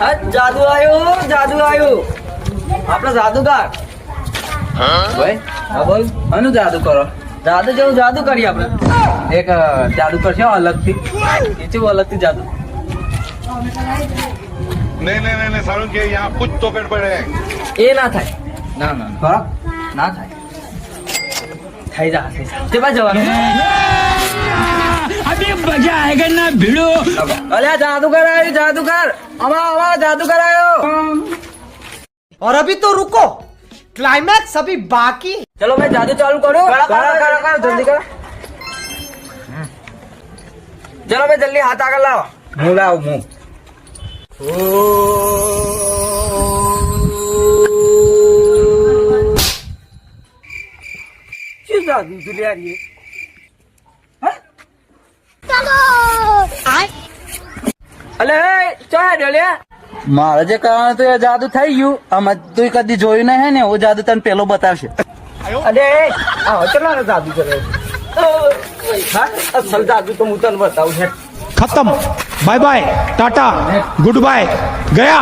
હા જાદુ આવ્યો આપડે જાદુગર ભાઈ હા બોલ આનું જાદુ કરો જાદુ જેવું જાદુ કરીએ આપણે એક જાદુ કરશે અલગથી કેવું અલગથી જાદુ नहीं सारुण के यहाँ कुछ तो गड़बड़ है। એ ના થાય ના ના કરો ના થાય થઈ જા તે બાજુ જવાનું अभी मजा आएगा ना भिड़ो। અલ્યા જાદુગર અમારા જાદુગર આવ્યો और अभी तो रुको, क्लाइमैक्स अभी बाकी। ચલો ભાઈ જાદુ ચાલુ કરો કરો જલ્દી કરો ચલો ભાઈ જલ્દી હાથ આગળ લાવો હું લાવું હું શું જાદુ તુલિયારી અલે ચાલ ડોલિયા મારે જે કારણ તો એ જાદુ થઈ ગયું આમાં તું કદી જોયું નહીં હે ને એ જાદુ તને પેલો બતાવશે અરે આ કેટલા જાદુ કરે હા અસલ જાદુ તો હું તને બતાવું છે खत्म, bye bye, tata, goodbye, गया।